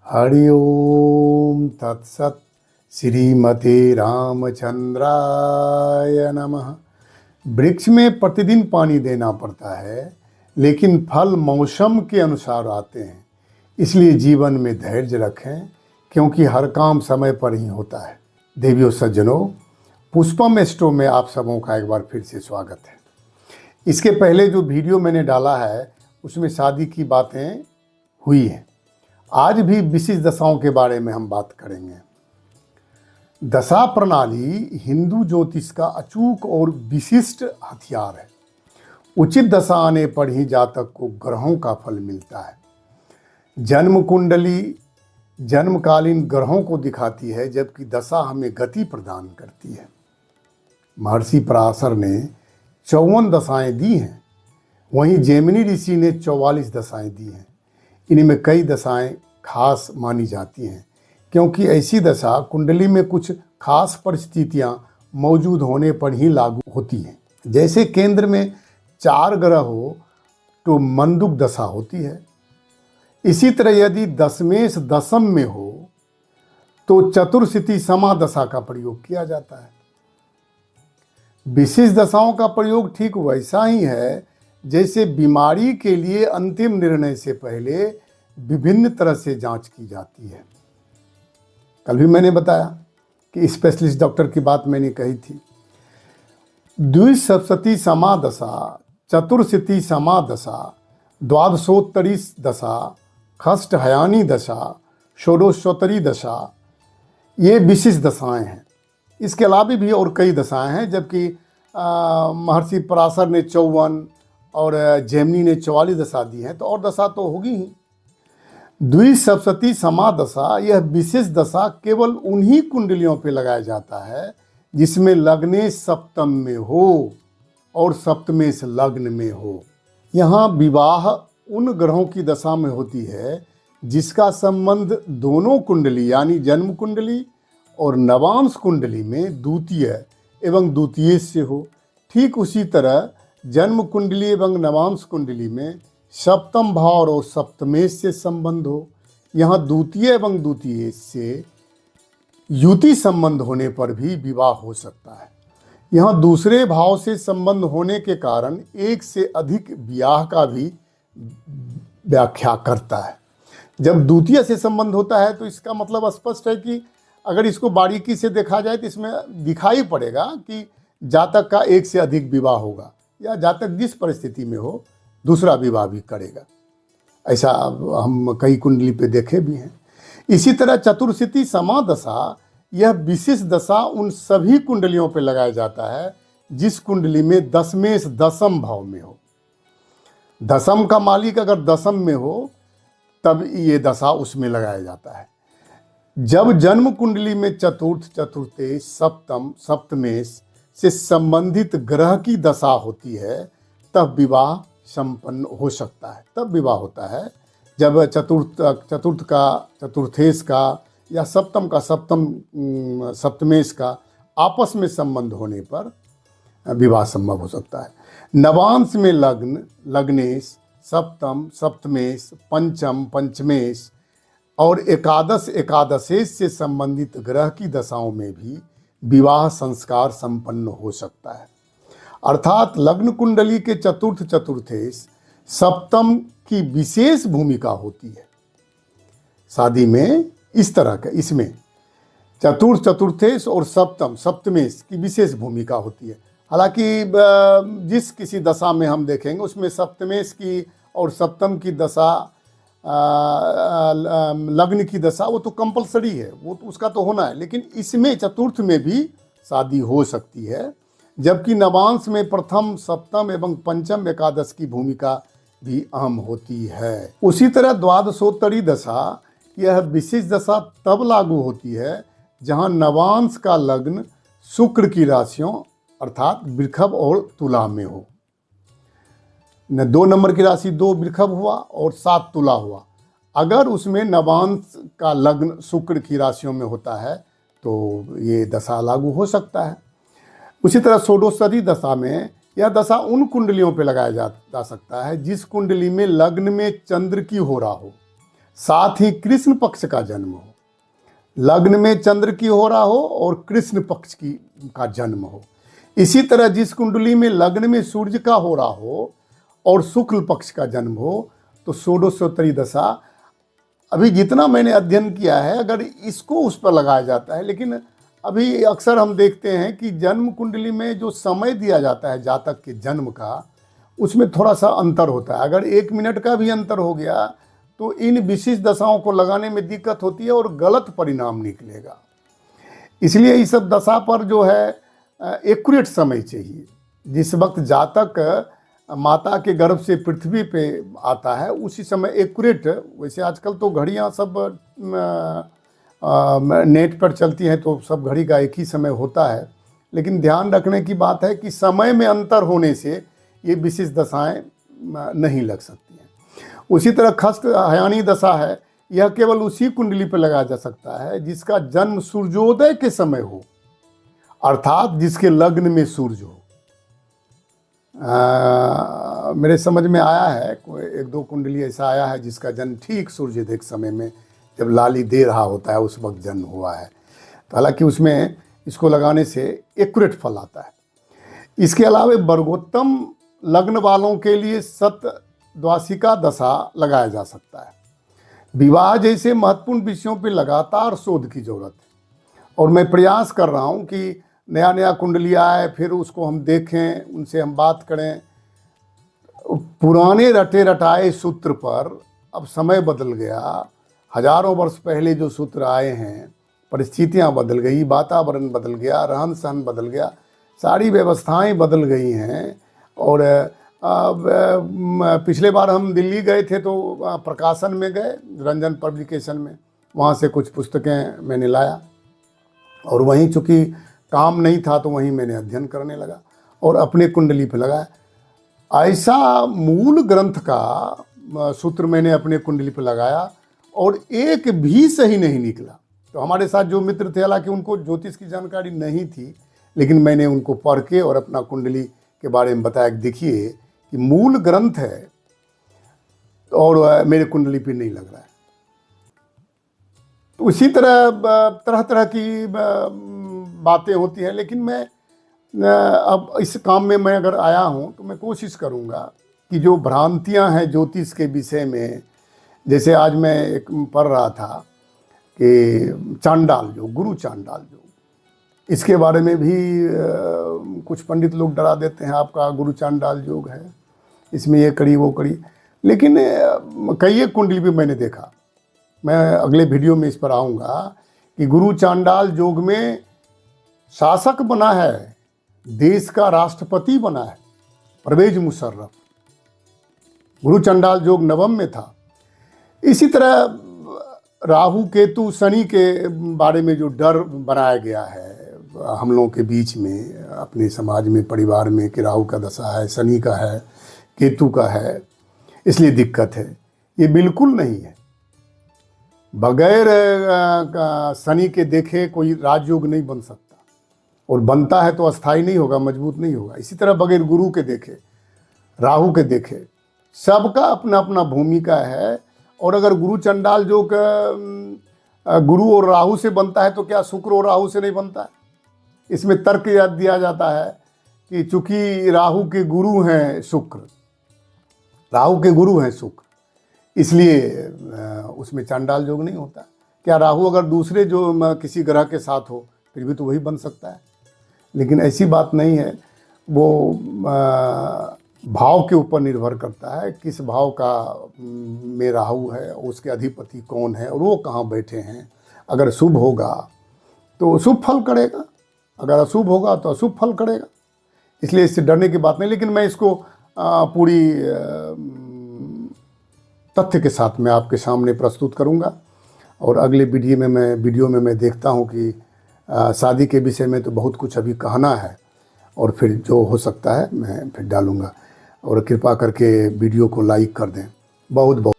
हरि ओम तत्सत। श्रीमते रामचंद्राय नमः। वृक्ष में प्रतिदिन पानी देना पड़ता है, लेकिन फल मौसम के अनुसार आते हैं। इसलिए जीवन में धैर्य रखें, क्योंकि हर काम समय पर ही होता है। देवियों सज्जनों, पुष्पम स्टोर में आप सबों का एक बार फिर से स्वागत है। इसके पहले जो वीडियो मैंने डाला है उसमें शादी की बातें हुई हैं। आज भी विशेष दशाओं के बारे में हम बात करेंगे। दशा प्रणाली हिंदू ज्योतिष का अचूक और विशिष्ट हथियार है। उचित दशा आने पर ही जातक को ग्रहों का फल मिलता है। जन्म कुंडली जन्मकालीन ग्रहों को दिखाती है, जबकि दशा हमें गति प्रदान करती है। महर्षि पराशर ने 54 दशाएं दी हैं, वहीं जैमिनी ऋषि ने 44 दशाएं दी हैं। इनमें कई दशाएं खास मानी जाती हैं, क्योंकि ऐसी दशा कुंडली में कुछ खास परिस्थितियां मौजूद होने पर ही लागू होती हैं। जैसे केंद्र में 4 ग्रह हो तो मंदुक दशा होती है। इसी तरह यदि दशमेश दशम में हो तो चतुर्स्थिति समा दशा का प्रयोग किया जाता है। विशेष दशाओं का प्रयोग ठीक वैसा ही है जैसे बीमारी के लिए अंतिम निर्णय से पहले विभिन्न तरह से जांच की जाती है। कल भी मैंने बताया कि स्पेशलिस्ट डॉक्टर की बात मैंने कही थी। द्विसप्तति समादशा, चतुर्स्थिति समादशा, द्वादशोत्तरी दशा, खष्टहयानी दशा, षोडशोत्तरी दशा, ये विशेष दशाएं हैं। इसके अलावा भी और कई दशाएं हैं, जबकि महर्षि पराशर ने 54 और जैमिनी ने 44 दशा दी है, तो और दशा तो होगी ही। द्विसप्तति समादशा, यह विशेष दशा केवल उन्हीं कुंडलियों पे लगाया जाता है जिसमें लग्नेश सप्तम में हो और सप्तमेश लग्न में हो। यहाँ विवाह उन ग्रहों की दशा में होती है जिसका संबंध दोनों कुंडली यानी जन्म कुंडली और नवांश कुंडली में द्वितीय एवं द्वितीय से हो। ठीक उसी तरह जन्म कुंडली एवं नवांश कुंडली में सप्तम भाव और सप्तमेश से संबंध हो। यहाँ द्वितीय एवं द्वितीय से युति संबंध होने पर भी विवाह हो सकता है। यहाँ दूसरे भाव से संबंध होने के कारण एक से अधिक विवाह का भी व्याख्या करता है। जब द्वितीय से संबंध होता है तो इसका मतलब स्पष्ट है कि अगर इसको बारीकी से देखा जाए तो इसमें दिखाई पड़ेगा कि जातक का एक से अधिक विवाह होगा, या जातक जिस परिस्थिति में हो दूसरा विवाह भी करेगा। ऐसा हम कई कुंडली पे देखे भी हैं। इसी तरह चतुर्स्थिति समादशा, यह विशेष दशा उन सभी कुंडलियों पे लगाया जाता है जिस कुंडली में दशमेश दशम भाव में हो। दशम का मालिक अगर दशम में हो तब ये दशा उसमें लगाया जाता है। जब जन्म कुंडली में चतुर्थ, चतुर्थेश, सप्तम, सप्तमेश से संबंधित ग्रह की दशा होती है तब विवाह संपन्न हो सकता है। तब विवाह होता है जब चतुर्थ का चतुर्थेश का या सप्तम का सप्तमेश का आपस में संबंध होने पर विवाह संभव हो सकता है। नवांश में लग्न, लग्नेश, सप्तम, सप्तमेश, पंचम, पंचमेश और एकादश, एकादशेश से संबंधित ग्रह की दशाओं में भी विवाह संस्कार संपन्न हो सकता है। अर्थात लग्न कुंडली के चतुर्थ, चतुर्थेश, सप्तम की विशेष भूमिका होती है शादी में। इस तरह का इसमें चतुर्थ, चतुर्थेश और सप्तम, सप्तमेश की विशेष भूमिका होती है। हालांकि जिस किसी दशा में हम देखेंगे उसमें सप्तमेश की और सप्तम की दशा, लग्न की दशा, वो तो कंपलसरी है, वो तो उसका तो होना है। लेकिन इसमें चतुर्थ में भी शादी हो सकती है, जबकि नवांश में प्रथम, सप्तम एवं पंचम, एकादश की भूमिका भी अहम होती है। उसी तरह द्वादशोत्तरी दशा, यह विशेष दशा तब लागू होती है जहां नवांश का लग्न शुक्र की राशियों अर्थात वृषभ और तुला में हो। 2 नंबर की राशि 2 वृषभ हुआ और 7 तुला हुआ। अगर उसमें नवांश का लग्न शुक्र की राशियों में होता है तो ये दशा लागू हो सकता है। उसी तरह षोडशोत्तरी दशा में यह दशा उन कुंडलियों पर लगाया जा सकता है जिस कुंडली में लग्न में चंद्र की हो रहा हो, साथ ही कृष्ण पक्ष का जन्म हो, लग्न में चंद्र की हो रहा हो और कृष्ण पक्ष की का जन्म हो। इसी तरह जिस कुंडली में लग्न में सूर्य का हो रहा हो और शुक्ल पक्ष का जन्म हो तो षोडशोत्तरी दशा, अभी जितना मैंने अध्ययन किया है, अगर इसको उस पर लगाया जाता है, लेकिन अभी अक्सर हम देखते हैं कि जन्म कुंडली में जो समय दिया जाता है जातक के जन्म का, उसमें थोड़ा सा अंतर होता है। अगर 1 मिनट का भी अंतर हो गया तो इन विशेष दशाओं को लगाने में दिक्कत होती है और गलत परिणाम निकलेगा। इसलिए इस सब दशा पर जो है एक्यूरेट समय चाहिए। जिस वक्त जातक माता के गर्भ से पृथ्वी पे आता है उसी समय एक्यूरेट, वैसे आजकल तो घड़ियाँ सब नेट पर चलती हैं तो सब घड़ी का एक ही समय होता है, लेकिन ध्यान रखने की बात है कि समय में अंतर होने से ये विशेष दशाएं नहीं लग सकती हैं। उसी तरह खष्ट हयानी दशा है, यह केवल उसी कुंडली पर लगाया जा सकता है जिसका जन्म सूर्योदय के समय हो, अर्थात जिसके लग्न में सूर्य हो। मेरे समझ में आया है, कोई 1-2 कुंडली ऐसा आया है जिसका जन्म ठीक सूर्योदय के समय में जब लाली दे रहा होता है उस वक्त जन्म हुआ है। तो हालांकि उसमें इसको लगाने से एक्यूरेट फल आता है। इसके अलावा वर्गोत्तम लग्न वालों के लिए सतद्वासिका दशा लगाया जा सकता है। विवाह जैसे महत्वपूर्ण विषयों पर लगातार शोध की जरूरत है और मैं प्रयास कर रहा हूँ कि नया नया कुंडली आए, फिर उसको हम देखें, उनसे हम बात करें। पुराने रटे रटाए सूत्र पर अब समय बदल गया। हजारों वर्ष पहले जो सूत्र आए हैं, परिस्थितियां बदल गई, वातावरण बदल गया, रहन सहन बदल गया, सारी व्यवस्थाएं बदल गई हैं। और पिछले बार हम दिल्ली गए थे तो प्रकाशन में गए, रंजन पब्लिकेशन में, वहाँ से कुछ पुस्तकें मैंने लाया और वहीं चूँकि काम नहीं था तो वहीं मैंने अध्ययन करने लगा और अपने कुंडली पे लगाया। ऐसा मूल ग्रंथ का सूत्र मैंने अपने कुंडली पे लगाया और एक भी सही नहीं निकला। तो हमारे साथ जो मित्र थे, हालांकि उनको ज्योतिष की जानकारी नहीं थी, लेकिन मैंने उनको पढ़ के और अपना कुंडली के बारे में बताया कि देखिए कि मूल ग्रंथ है और मेरे कुंडली पे नहीं लग रहा है। तो उसी तरह तरह तरह की बातें होती हैं, लेकिन मैं अब इस काम में मैं अगर आया हूँ तो मैं कोशिश करूँगा कि जो भ्रांतियाँ हैं ज्योतिष के विषय में, जैसे आज मैं एक पढ़ रहा था कि चांडाल योग, गुरु चांडाल योग, इसके बारे में भी कुछ पंडित लोग डरा देते हैं, आपका गुरु चांडाल योग है, इसमें ये करी वो करी। लेकिन कई एक कुंडली भी मैंने देखा, मैं अगले वीडियो में इस पर आऊँगा कि गुरु चांडाल योग में शासक बना है, देश का राष्ट्रपति बना है परवेज मुशर्रफ। गुरु चांडाल योग नवम में था। इसी तरह राहु केतु शनि के बारे में जो डर बनाया गया है हम लोगों के बीच में, अपने समाज में, परिवार में, कि राहु का दशा है, शनि का है, केतु का है, इसलिए दिक्कत है, ये बिल्कुल नहीं है। बगैर शनि के देखे कोई राजयोग नहीं बन सकता, और बनता है तो अस्थाई नहीं होगा, मजबूत नहीं होगा। इसी तरह बगैर गुरु के देखे, राहु के देखे, सबका अपना अपना भूमिका है। और अगर गुरु चंडाल जो गुरु और राहु से बनता है तो क्या शुक्र और राहु से नहीं बनता है? इसमें तर्क याद दिया जाता है कि चूंकि राहु के गुरु हैं शुक्र, राहु के गुरु हैं शुक्र, इसलिए उसमें चांडाल योग नहीं होता। क्या राहु अगर दूसरे जो किसी ग्रह के साथ हो फिर भी तो वही बन सकता है? लेकिन ऐसी बात नहीं है। वो भाव के ऊपर निर्भर करता है, किस भाव का में राहु है, उसके अधिपति कौन है और वो कहाँ बैठे हैं। अगर शुभ होगा तो शुभ फल करेगा, अगर अशुभ होगा तो अशुभ फल करेगा। इसलिए इससे डरने की बात नहीं। लेकिन मैं इसको पूरी तथ्य के साथ मैं आपके सामने प्रस्तुत करूंगा। और अगले वीडियो में मैं देखता हूं कि शादी के विषय में तो बहुत कुछ अभी कहना है, और फिर जो हो सकता है मैं फिर डालूंगा। और कृपा करके वीडियो को लाइक कर दें। बहुत बहुत